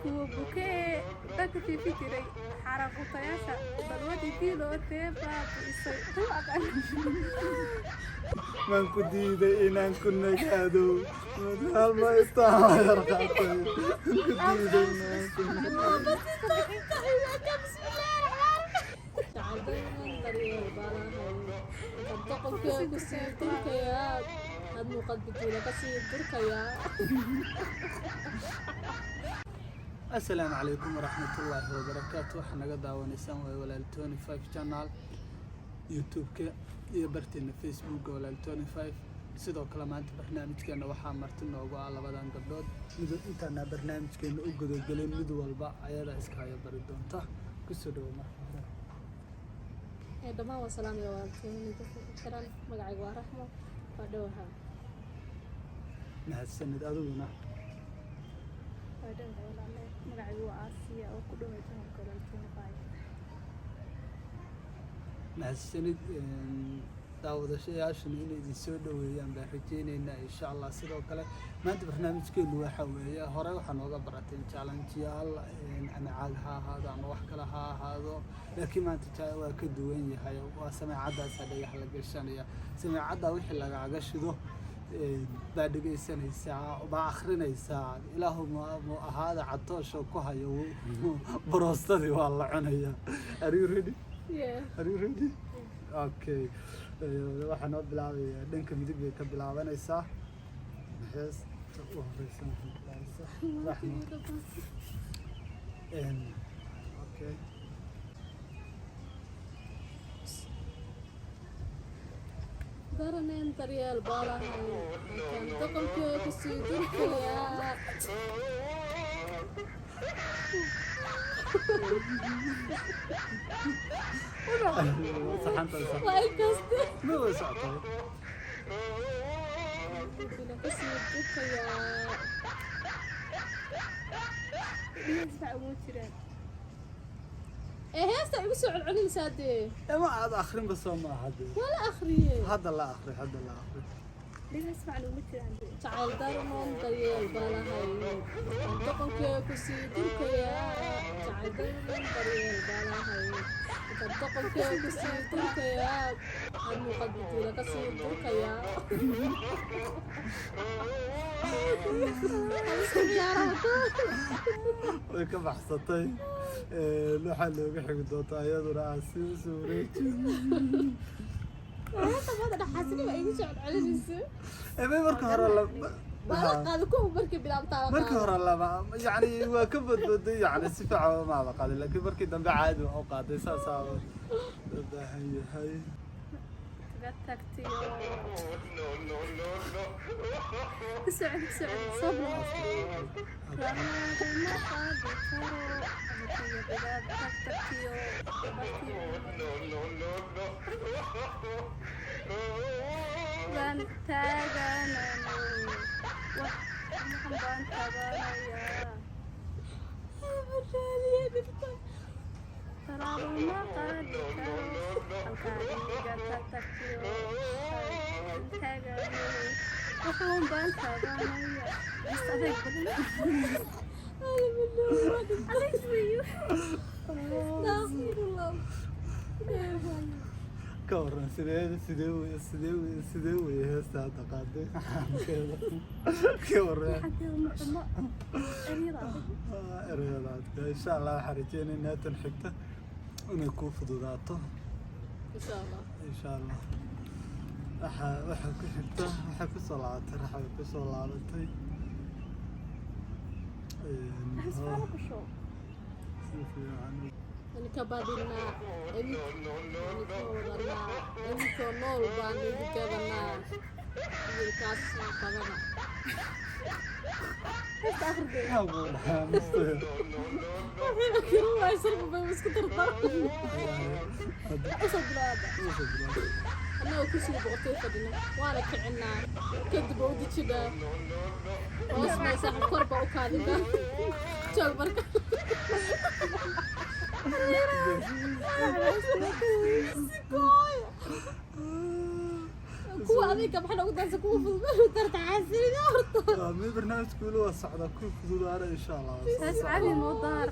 kuwa bukee dadka fikiray xaraqutayaasha balwadi diilo teeba isay man ku diiday inaan ku nagaado hal ma istaayar qaatay ku diiday inaan ku nagaado السلام عليكم ورحمة الله وبركاته. حنا قد داونيسان ولا 25 channel يوتيوب كي يبرتنا فيسبوك ولا 25 sidoo kale maanta barnaamijkeena waxaa marti noogu ah labadan gabdhood mid intaana barnaamijkeena u gudagelin mid walba ayada iska haya bari doonta ku soo dhawo marxaba dhamaan waa salaam iyo waalkiin xiran magacayga waa raxmo waa dhawaha mahadsanid adiguna waa dhawaha magacayga waa Aasiya oo ku dhawahay channelka wala 25 mahadsanid daawadayaashan inay idin soo dhaweeyaan baan rajaynaynaa insha Allah. sidoo kale maanta barnaamijkeenu waxa weeye hore waxaan ooga baratay challenge-yaal ama caag ha ahaado ama wax kale ha ahaado, laakiin maanta waa ka duwan yahay. waa sameecadaas dhagax la gashanaya, sameecada wixii lagaaga shido baa dhageysanaysaa baa akhrinaysaa. ilaahu ma ahaada catoosho ku hayo broostadi waa la cunaya. Are you ready? Yeah. Are you ready? Okay. waxaan oo bilaabay dhanka midig bay ka bilaabanaysaa. hees u horeysan okay. Garaneen daryeel baalahay kan doqolkooda ku sii durkaya saxanta way kaste ma way socotay bila ku sii durkaya isma ugu jiraan heesta igu soo celcelinaysaa dee ma aad akhrin bas ma ahad wala akhriye hadda la akhri ليه اسمع لو مثل عندي تعال دارمون ديال بالاهاي تقنك كسي تركيا تعال دارمون ديال بالاهاي تقنك كسي تركيا المقدمة لك كسي تركيا way ka baxsatay waxa looga xigi doontaa iyaduna aasi suureeyay هذا حاسني ما يجي شغل على جنسه ما marka hore la qaado ku markii bilaabtaa marka hore la yani waa ka badbaday yani si fiican ma la qaaday laakiin markii dambe caadi oo qaaday saasaa hay تكتي سعد صبر وحوم بالتابانية بس أذيك أذيك بيو لا خير الله كورن سيدوي هسه تقاضي كورن حتى ما رياضات إن شاء الله حرجين إنها تنحكته ونكون فضولاته إن شاء الله waxa ku xigta waxa ku soo laabatay waxa ku soo laabatay أنا كبادينا إنكو نول باني كذا يركاس كذا بس آخر دي يا بولا مستوى كل ما يصير بس كتر أصل هذا أنا وكسر بقطيع فدنا وأنا كعنا كذب ودي كذا واسمع ساعة كربة وكذا شو بركة kuwa adinka maxaa ugu dansa kuwa fudud ma tarta xasilida horta من برنامج كله وصعدا كل خذوا إن شاء الله taas cali moodar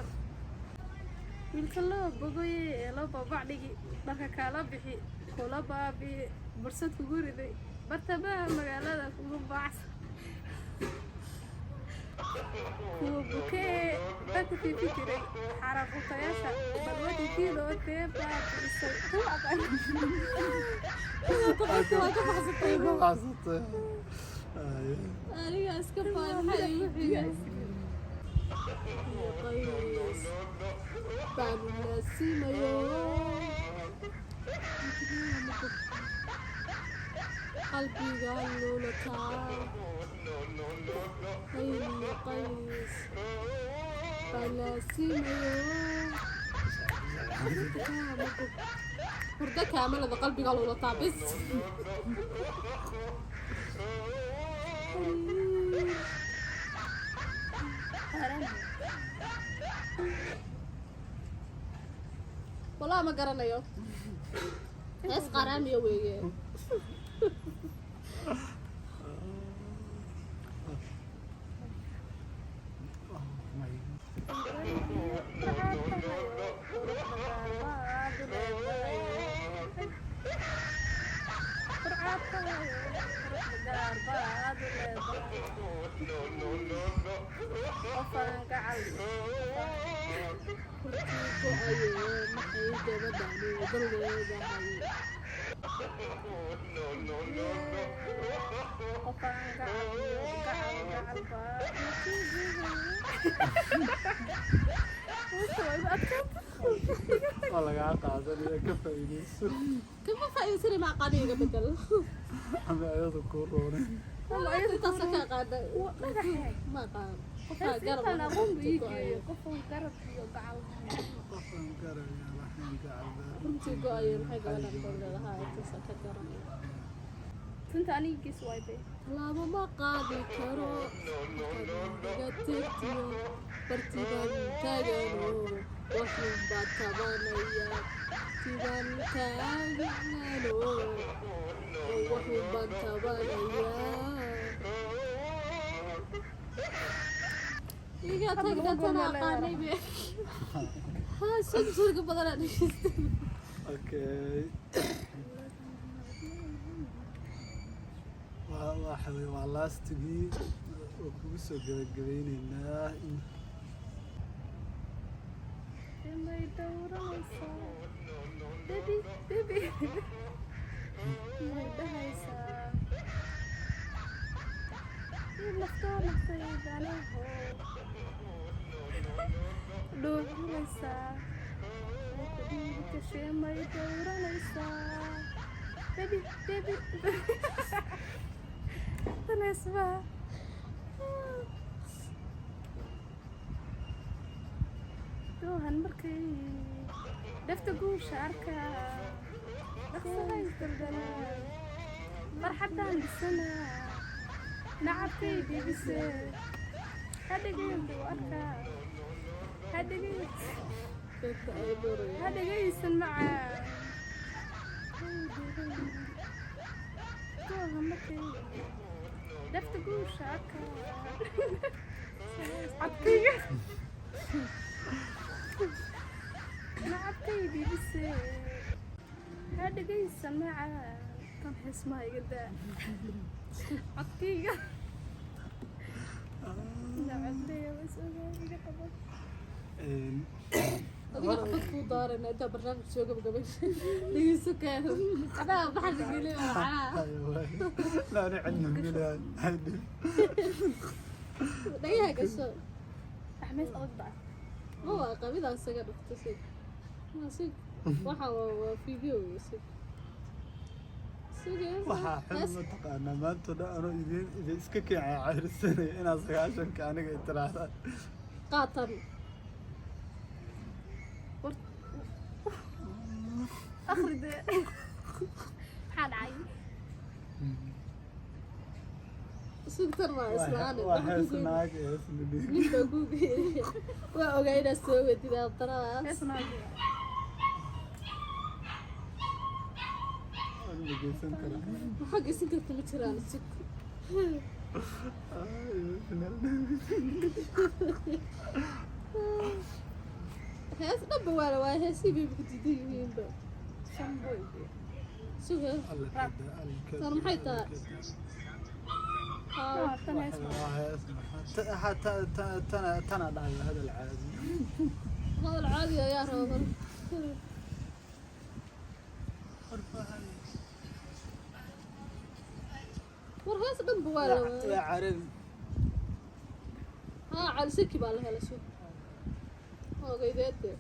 wiilka loo bogoye ee loo baabacdhigi dharka kaala bixi kula baabi bursad kugu riday bartamaha magaalada kugu baacsan kuwa bukee dadka fiifi jiray xaraaqutayaasha balwadi kiilo tee baabiisay kuwa aqaan aniga iska faanhay wixigaas baan nasimayo qalbiga lulataa qayli qays baan nasimayo hurdo kaamalada qalbiga lulataa bis والله ما قرنيو ناس قرامي وياه والله قاعد تعزني كفى يديس كيف فايسري مع قليل بدل أنا أيضا كورونا والله أيضا تصكى قاعدة ما قام أنا أقوم بيجي قفوا قرب يقعوا قفن قرب يا لحين قاعد كنت قايل حاجة ولا نقول لها تصكى قرب كنت أنا يجي سوايبي لا ما قاضي كرو قتلتيو برتبان تاجنو وحوم باتبانيا تبان تاجنو وحوم باتبانيا إيجا تقدر تناقاني بيه ها سنسر قبل أن نشتري أوكي واحد والله استجي وكوسو جبيننا لما يدور بيبي بيبي ما يدهيسا مختار عليه دوح ليسا كشي ما يدور ليسا بيبي بيبي تنسبة دوهن مركي دفت قوش عركة دخصها يستردنا مرحبا بالسنة نعب كيدي بس هذا قيم دواركة هذا قيم هذا قيم يسمع دوهن مركي دفت قوش عركة عطية نعب كيدي بس هذا قيم يسمع كم اسمها يقدر عطية نعم ليه بس أنا قبل adiga xabad ku daarana inta barnaamij soo gabagabay dhigeyso kaado adaa baxal gelin macana لا أنا عندنا ميلاد هادي dhayaha gasho أحمد أوضع ma waa qabidaa isaga dhufto sig ma sig waxa waa video sig waxaa xun mataqaanaa maanta dhan anoo idin iska keenay cayrsanay inaad 9-ka aniga itiraahdaa qaatan أخرج حال عين sugtar waa islaan waa heesnaag eesnidi midba guugi waa ogayna soo wadida taraas اسمع أنا ma geysan karaa maxaa geysan karta ma jiraan sug hees dhanba waa la waaya heesii bay ku diidan yihiinba Shamboy. sug hees alla kada alla kada tan maxay tahay haa Ah, tan hees ma. tana dhahayo hadal caadi hadal caadi ayaa raba war hees dhanba waa la waaya waa carabi haa calisaki baa la hela sug ogeydeede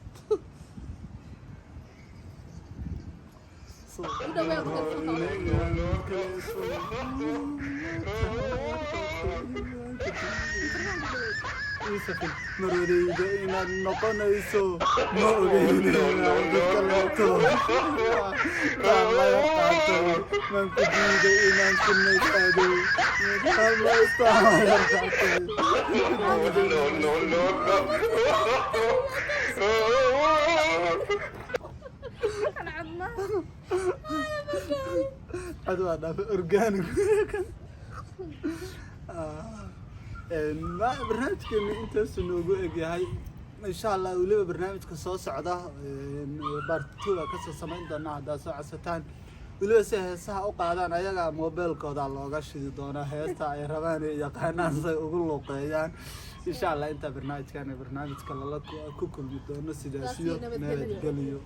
marwadayda inaad noqonayso ma ogeynadka leeto taan laga qaatay maan ku diiday inaan ku nagaado hamaystaaan laga qaatay Kan cadna. ad waa dhaafa organic barnaamijkeena intaasuu noogu egyahay insha allah weliba barnaamijka soo socda bartuba kasoo samayn doonaa haddaad soo codsataan weliba si heesaha u qaadaan ayaga mobeelkooda looga shidi doonaa heesta ay rabaan ay yaqaanaan say ugu luuqeeyaan insha allah intaa barnaamijkan barnaamijka lala ku kulmi doono sidaasiyo nabadgeliyo